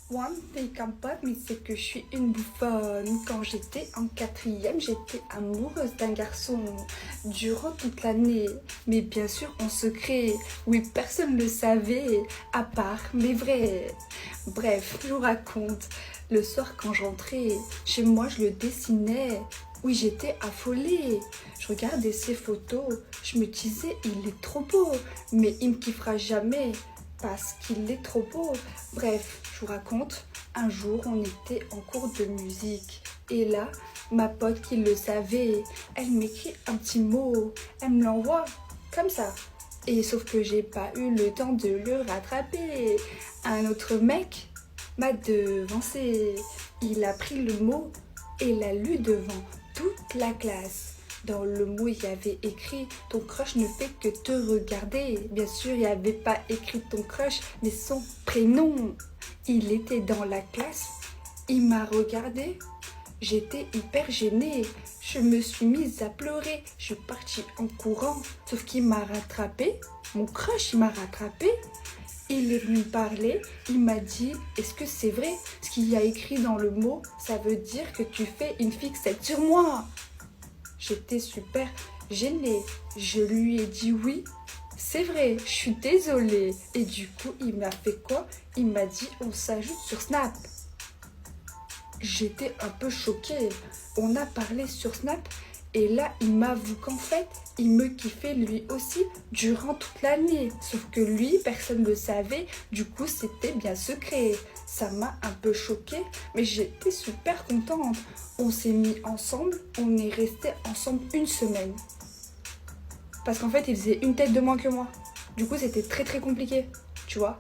One thing about me, c'est que je suis une bouffonne. Quand j'étais en quatrième, j'étais amoureuse d'un garçon durant toute l'année. Mais bien sûr, en secret. Oui, personne ne le savait, à part mes vrais. Bref, je vous raconte. Le soir, quand je rentrais, chez moi, je le dessinais. Oui, j'étais affolée. Je regardais ses photos. Je me disais, il est trop beau. Mais il me kiffera jamais parce qu'il est trop beau. Bref, je vous raconte, un jour on était en cours de musique et là, ma pote qui le savait, elle m'écrit un petit mot, elle me l'envoie comme ça. Et sauf que j'ai pas eu le temps de le rattraper. Un autre mec m'a devancé. Il a pris le mot et l'a lu devant toute la classe. Dans le mot, il y avait écrit ton crush ne fait que te regarder. Bien sûr, il n'y avait pas écrit ton crush, mais son prénom. Il était dans la classe, il m'a regardé. J'étais hyper gênée. Je me suis mise à pleurer. Je suis partie en courant, sauf qu'il m'a rattrapé. Mon crush, il m'a rattrapé. Il est venu me parler, il m'a dit « Est-ce que c'est vrai? Ce qu'il y a écrit dans le mot, ça veut dire que tu fais une fixette sur moi ?» J'étais super gênée. Je lui ai dit oui, c'est vrai, je suis désolée. Et du coup, il m'a fait quoi? Il m'a dit on s'ajoute sur Snap. J'étais un peu choquée. On a parlé sur Snap et là, il m'avoue qu'en fait, il me kiffait lui aussi durant toute l'année. Sauf que lui, personne ne le savait. Du coup, c'était bien secret. Ça m'a un peu choquée, mais j'étais super contente. On s'est mis ensemble, on est resté ensemble une semaine. Parce qu'en fait, il faisait une tête de moins que moi. Du coup, c'était très très compliqué, tu vois.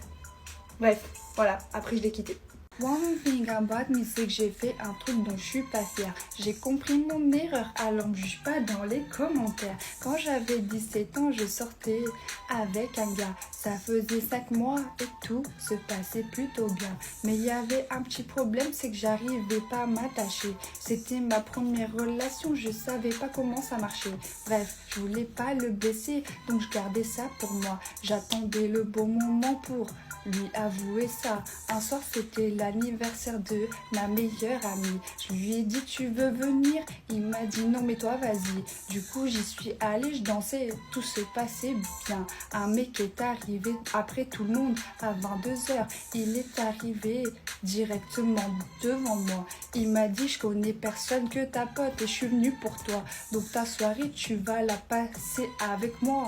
Bref, voilà, après je l'ai quitté. One thing about me, c'est que j'ai fait un truc dont je suis pas fière. J'ai compris mon erreur, alors me juge pas dans les commentaires. Quand j'avais 17 ans, je sortais avec un gars. Ça faisait 5 mois et tout se passait plutôt bien. Mais il y avait un petit problème, c'est que j'arrivais pas à m'attacher. C'était ma première relation, je savais pas comment ça marchait. Bref, je voulais pas le blesser, donc je gardais ça pour moi. J'attendais le bon moment pour lui avouer ça. Un soir, c'était l'anniversaire de ma meilleure amie. Je lui ai dit tu veux venir? Il m'a dit non mais toi vas-y. Du coup j'y suis allée, je dansais, tout se passait bien. Un mec est arrivé après tout le monde à 22h. Il est arrivé directement devant moi. Il m'a dit je connais personne que ta pote et je suis venue pour toi. Donc ta soirée tu vas la passer avec moi.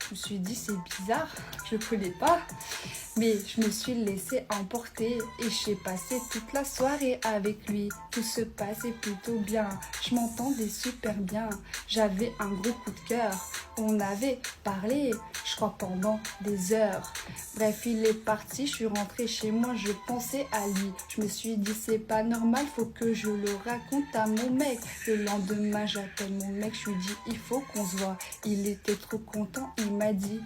Je me suis dit c'est bizarre, je ne connais pas. Mais je me suis laissée emporter et j'ai passé toute la soirée avec lui. Tout se passait plutôt bien, je m'entendais super bien. J'avais un gros coup de cœur, on avait parlé, je crois pendant des heures. Bref, il est parti, je suis rentrée chez moi, je pensais à lui. Je me suis dit c'est pas normal, faut que je le raconte à mon mec. Le lendemain, j'appelle mon mec, je lui dis il faut qu'on se voit. Il était trop content, il m'a dit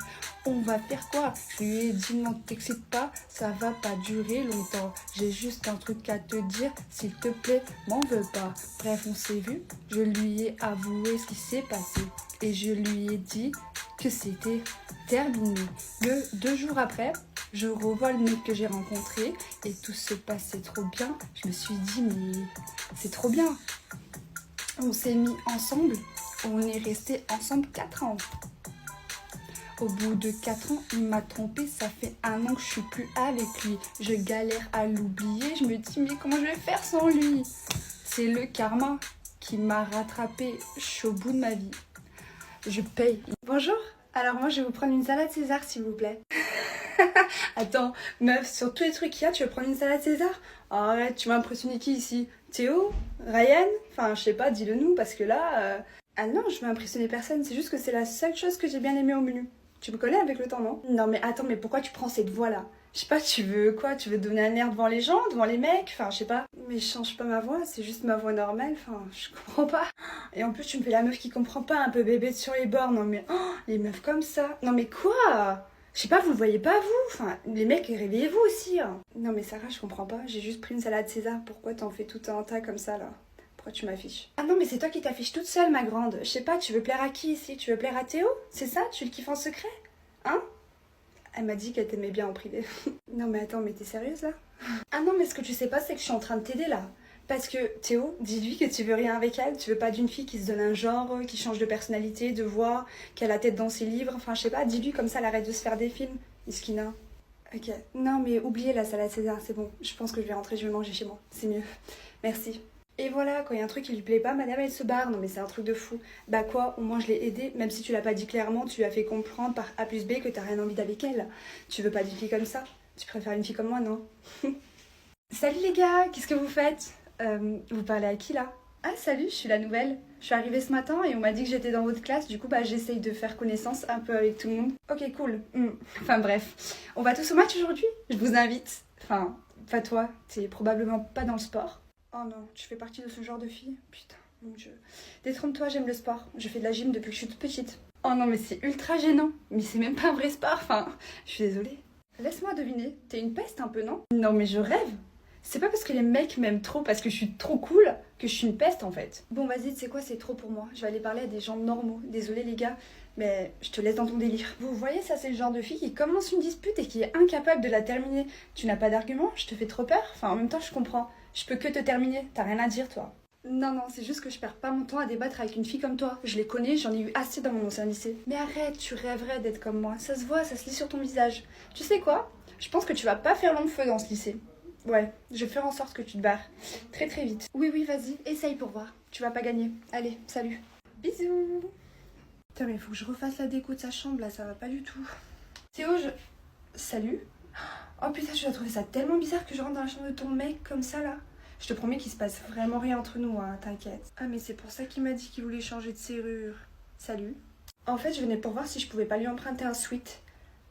on va faire quoi? Je lui ai dit non t'excite pas, ça va pas durer longtemps. J'ai juste un truc à te dire, s'il te plaît, m'en veux pas. Bref, on s'est vu, je lui ai avoué ce qui s'est passé. Et je lui ai dit que c'était terminé. 2 jours après, je revois le mec que j'ai rencontré et tout se passait trop bien. Je me suis dit mais c'est trop bien. On s'est mis ensemble, on est resté ensemble 4 ans. Au bout de 4 ans, il m'a trompée, ça fait 1 an que je suis plus avec lui. Je galère à l'oublier, je me dis mais comment je vais faire sans lui? C'est le karma qui m'a rattrapée, je suis au bout de ma vie. Je paye. Bonjour, alors moi je vais vous prendre une salade César s'il vous plaît. Attends, meuf, sur tous les trucs qu'il y a, tu veux prendre une salade César? Oh, arrête, tu m'as impressionné qui ici? Théo? Ryan? Enfin, je sais pas, dis-le nous parce que là... Ah non, je veux impressionner personne, c'est juste que c'est la seule chose que j'ai bien aimée au menu. Tu me connais avec le temps, non? Non mais attends, mais pourquoi tu prends cette voix-là? Je sais pas, tu veux quoi? Tu veux donner un air devant les gens, devant les mecs? Enfin, je sais pas. Mais je change pas ma voix, c'est juste ma voix normale, enfin, je comprends pas. Et en plus, tu me fais la meuf qui comprend pas, un peu bébé sur les bords, non mais... Oh, les meufs comme ça. Non mais quoi? Je sais pas, vous le voyez pas vous? Enfin, les mecs, réveillez-vous aussi, hein. Non mais Sarah, je comprends pas, j'ai juste pris une salade César, pourquoi t'en fais tout un tas comme ça, là? Pourquoi tu m'affiches? Ah non mais c'est toi qui t'affiches toute seule ma grande. Je sais pas, tu veux plaire à qui ici? Tu veux plaire à Théo? C'est ça? Tu le kiffes en secret? Hein? Elle m'a dit qu'elle t'aimait bien en privé. Non mais attends, mais t'es sérieuse là? Ah non, mais ce que tu sais pas, c'est que je suis en train de t'aider là. Parce que Théo, dis-lui que tu veux rien avec elle. Tu veux pas d'une fille qui se donne un genre, qui change de personnalité, de voix, qui a la tête dans ses livres. Enfin, je sais pas, dis-lui comme ça, elle arrête de se faire des films. Iskina. Ok. Non mais oubliez la salade César, c'est bon. Je pense que je vais rentrer, je vais manger chez moi. C'est mieux. Merci. Et voilà, quand il y a un truc qui lui plaît pas, madame elle se barre. Non mais c'est un truc de fou. Bah quoi, au moins je l'ai aidée, même si tu l'as pas dit clairement, tu lui as fait comprendre par A plus B que t'as rien envie d'avec elle. Tu veux pas d'une fille comme ça? Tu préfères une fille comme moi, non? Salut les gars, qu'est-ce que vous faites? Vous parlez à qui là? Ah salut, je suis la nouvelle. Je suis arrivée ce matin et on m'a dit que j'étais dans votre classe, du coup bah j'essaye de faire connaissance un peu avec tout le monde. Ok cool. Enfin bref, on va tous au match aujourd'hui? Je vous invite. Enfin, pas toi, t'es probablement pas dans le sport. Oh non, tu fais partie de ce genre de fille? Putain, mon dieu. Détrompe-toi, j'aime le sport. Je fais de la gym depuis que je suis toute petite. Oh non mais c'est ultra gênant. Mais c'est même pas un vrai sport, enfin, je suis désolée. Laisse-moi deviner, t'es une peste un peu, non? Non mais je rêve. C'est pas parce que les mecs m'aiment trop, parce que je suis trop cool, que je suis une peste en fait. Bon vas-y, tu sais quoi, c'est trop pour moi. Je vais aller parler à des gens normaux. Désolée les gars, mais je te laisse dans ton délire. Vous voyez, ça c'est le genre de fille qui commence une dispute et qui est incapable de la terminer. Tu n'as pas d'argument? Je te fais trop peur? Enfin en même temps je comprends. Je peux que te terminer, t'as rien à dire toi. Non, non, c'est juste que je perds pas mon temps à débattre avec une fille comme toi. Je les connais, j'en ai eu assez dans mon ancien lycée. Mais arrête, tu rêverais d'être comme moi. Ça se voit, ça se lit sur ton visage. Tu sais quoi? Je pense que tu vas pas faire long feu dans ce lycée. Ouais, je vais faire en sorte que tu te barres. Très très vite. Oui, oui, vas-y, essaye pour voir. Tu vas pas gagner. Allez, salut. Bisous. Putain, mais il faut que je refasse la déco de sa chambre là, ça va pas du tout. Théo, Salut. Oh putain, je dois trouver ça tellement bizarre que je rentre dans la chambre de ton mec comme ça là. Je te promets qu'il se passe vraiment rien entre nous, hein, t'inquiète. Ah mais c'est pour ça qu'il m'a dit qu'il voulait changer de serrure. Salut. En fait, je venais pour voir si je pouvais pas lui emprunter un sweat.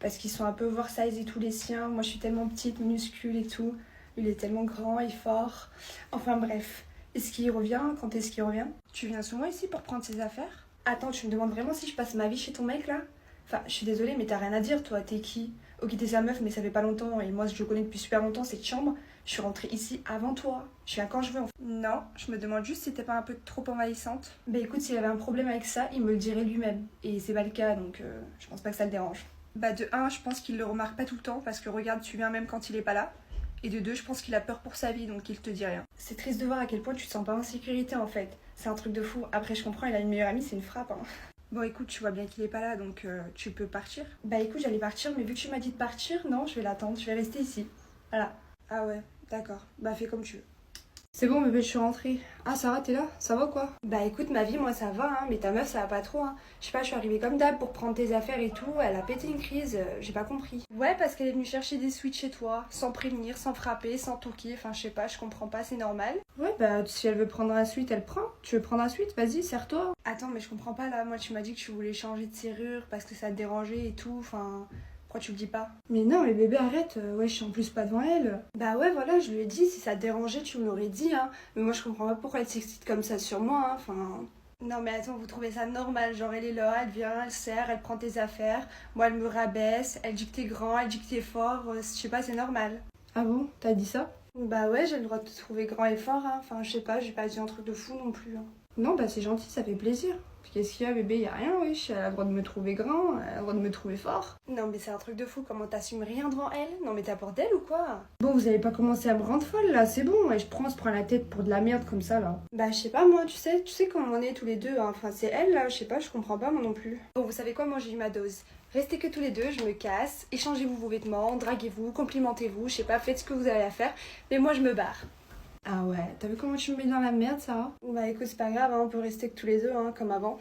Parce qu'ils sont un peu oversize et tout les siens. Moi, je suis tellement petite, minuscule et tout. Il est tellement grand et fort. Enfin bref. Est-ce qu'il revient? Quand est-ce qu'il revient? Tu viens souvent ici pour prendre ses affaires? Attends, tu me demandes vraiment si je passe ma vie chez ton mec là? Enfin, je suis désolée, mais t'as rien à dire, toi. T'es qui? Ok, t'es sa meuf, mais ça fait pas longtemps. Et moi, je le connais depuis super longtemps, cette chambre. Je suis rentrée ici avant toi. Je viens quand je veux. Non, je me demande juste si t'es pas un peu trop envahissante. Bah écoute, s'il avait un problème avec ça, il me le dirait lui-même. Et c'est pas le cas, donc je pense pas que ça le dérange. Bah de un, je pense qu'il le remarque pas tout le temps, parce que regarde, tu viens même quand il est pas là. Et de deux, je pense qu'il a peur pour sa vie, donc il te dit rien. C'est triste de voir à quel point tu te sens pas en sécurité en fait. C'est un truc de fou. Après, je comprends, il a une meilleure amie, c'est une frappe, hein. Bon écoute, tu vois bien qu'il est pas là, donc tu peux partir. Bah écoute, j'allais partir, mais vu que tu m'as dit de partir, non, je vais l'attendre, je vais rester ici. Voilà. Ah ouais, d'accord. Bah fais comme tu veux. C'est bon bébé, je suis rentrée. Ah Sarah, t'es là? Ça va quoi? Bah écoute, ma vie, moi ça va, hein, mais ta meuf ça va pas trop, hein. Je sais pas, je suis arrivée comme d'hab pour prendre tes affaires et tout, elle a pété une crise, j'ai pas compris. Ouais, parce qu'elle est venue chercher des sweets chez toi, sans prévenir, sans frapper, sans toquer, enfin je sais pas, je comprends pas, c'est normal. Ouais, bah si elle veut prendre un sweet, elle prend. Tu veux prendre un sweet? Vas-y, serre-toi. Attends, mais je comprends pas là, moi tu m'as dit que tu voulais changer de serrure parce que ça te dérangeait et tout, enfin... Pourquoi tu le dis pas? Mais non, mais bébé, arrête. Ouais, je suis en plus pas devant elle. Bah ouais, voilà, je lui ai dit. Si ça te dérangeait, tu me l'aurais dit, hein. Mais moi, je comprends pas pourquoi elle s'excite comme ça sur moi, hein. Enfin... Non, mais attends, vous trouvez ça normal? Genre, elle est là, elle vient, elle serre, elle prend tes affaires. Moi, elle me rabaisse. Elle dit que t'es grand, elle dit que t'es fort. Je sais pas, c'est normal. Ah bon? T'as dit ça? Bah ouais, j'ai le droit de te trouver grand et fort, hein. Enfin, je sais pas, j'ai pas dit un truc de fou non plus, hein. Non, bah c'est gentil, ça fait plaisir. Qu'est-ce qu'il y a bébé? Y a rien, wesh. Elle a le droit de me trouver grand, elle a le droit de me trouver fort. Non mais c'est un truc de fou, comment t'assumes rien devant elle? Non mais t'as peur d'elle ou quoi? Bon, vous avez pas commencé à me rendre folle là, c'est bon, ouais, on se prend la tête pour de la merde comme ça là. Bah je sais pas moi, tu sais comment on est tous les deux, hein. Enfin c'est elle là, je sais pas, je comprends pas moi non plus. Bon vous savez quoi, moi j'ai eu ma dose. Restez que tous les deux, je me casse, échangez-vous vos vêtements, draguez-vous, complimentez-vous, je sais pas, faites ce que vous avez à faire, mais moi je me barre. Ah ouais, t'as vu comment tu me mets dans la merde, Sarah? Bah écoute, c'est pas grave, hein, on peut rester que tous les deux, hein, comme avant.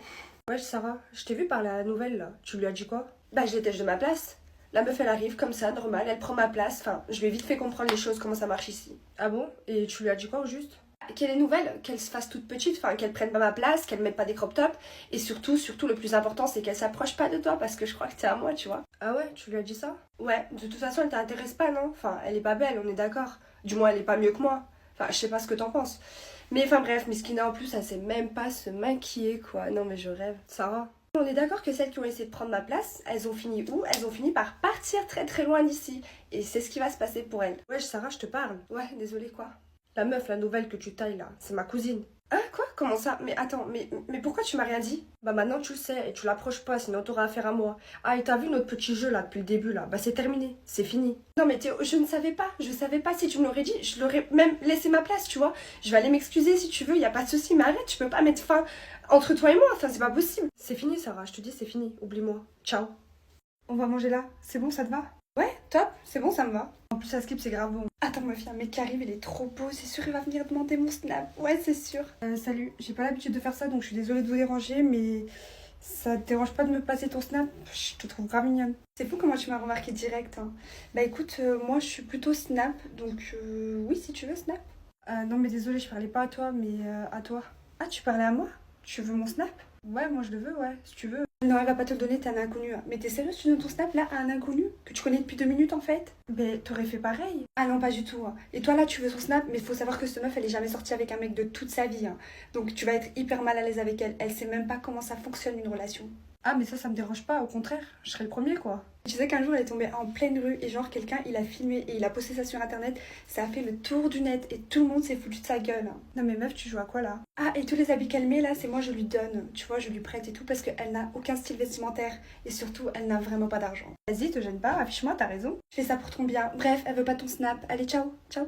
Ouais, Sarah, je t'ai vu par la nouvelle, là. Tu lui as dit quoi? Bah je déteste de ma place. La meuf, elle arrive comme ça, normal, elle prend ma place. Enfin, je lui ai vite fait comprendre les choses, comment ça marche ici. Ah bon? Et tu lui as dit quoi au juste? Qu'elle est nouvelle, qu'elle se fasse toute petite, enfin qu'elle prenne pas ma place, qu'elle mette pas des crop tops. Et surtout, le plus important, c'est qu'elle s'approche pas de toi parce que je crois que t'es à moi, tu vois. Ah ouais, tu lui as dit ça? Ouais, de toute façon, elle t'intéresse pas, non? Enfin, elle est pas belle, on est d'accord. Du moins, elle est pas mieux que moi. Enfin, je sais pas ce que t'en penses. Mais enfin bref, Miskina en plus, elle sait même pas se maquiller, quoi. Non mais je rêve. Sarah? On est d'accord que celles qui ont essayé de prendre ma place, elles ont fini où? Elles ont fini par partir très très loin d'ici. Et c'est ce qui va se passer pour elles. Ouais, Sarah, je te parle. Ouais, désolée, quoi? La meuf, la nouvelle que tu tailles là, c'est ma cousine. Hein, quoi? Comment ça? Mais attends, mais pourquoi tu m'as rien dit? Bah maintenant tu le sais et tu l'approches pas, sinon t'auras affaire à moi. Ah, et t'as vu notre petit jeu là depuis le début là? Bah c'est terminé, c'est fini. Non mais Théo, je savais pas, si tu me l'aurais dit, je l'aurais même laissé ma place, tu vois. Je vais aller m'excuser si tu veux, y a pas de souci, mais arrête, tu peux pas mettre fin entre toi et moi, enfin c'est pas possible. C'est fini Sarah, je te dis c'est fini, oublie-moi. Ciao. On va manger là, c'est bon, ça te va? Ouais, top, c'est bon, ça me va. En plus, ça skip, c'est grave bon. Attends, meuf, il y a un mec qui arrive, il est trop beau, c'est sûr, il va venir demander mon snap. Ouais, c'est sûr. Salut, j'ai pas l'habitude de faire ça, donc je suis désolée de vous déranger, mais ça te dérange pas de me passer ton snap? Je te trouve grave mignonne. C'est fou comment tu m'as remarqué direct, hein. Bah écoute, moi je suis plutôt snap, donc oui, si tu veux, snap. Non, mais désolée, je parlais pas à toi, mais à toi. Ah, tu parlais à moi? Tu veux mon snap? Ouais, moi je le veux, ouais, si tu veux. Non, elle va pas te le donner, t'es un inconnu. Mais t'es sérieuse, tu donnes ton snap là à un inconnu que tu connais depuis 2 minutes en fait? Ben, t'aurais fait pareil. Ah non, pas du tout, hein. Et toi là, tu veux son snap, mais faut savoir que cette meuf, elle est jamais sortie avec un mec de toute sa vie, hein. Donc tu vas être hyper mal à l'aise avec elle. Elle sait même pas comment ça fonctionne une relation. Ah, mais ça me dérange pas, au contraire, je serais le premier quoi. Tu sais qu'un jour elle est tombée en pleine rue et genre quelqu'un il a filmé et il a posté ça sur internet, ça a fait le tour du net et tout le monde s'est foutu de sa gueule. Non mais meuf, tu joues à quoi là? Ah, et tous les habits qu'elle met là, c'est moi je lui donne, tu vois, je lui prête et tout parce qu'elle n'a aucun style vestimentaire et surtout elle n'a vraiment pas d'argent. Vas-y, te gêne pas, affiche-moi, t'as raison. Je fais ça pour ton bien. Bref, elle veut pas ton snap. Allez, ciao, ciao.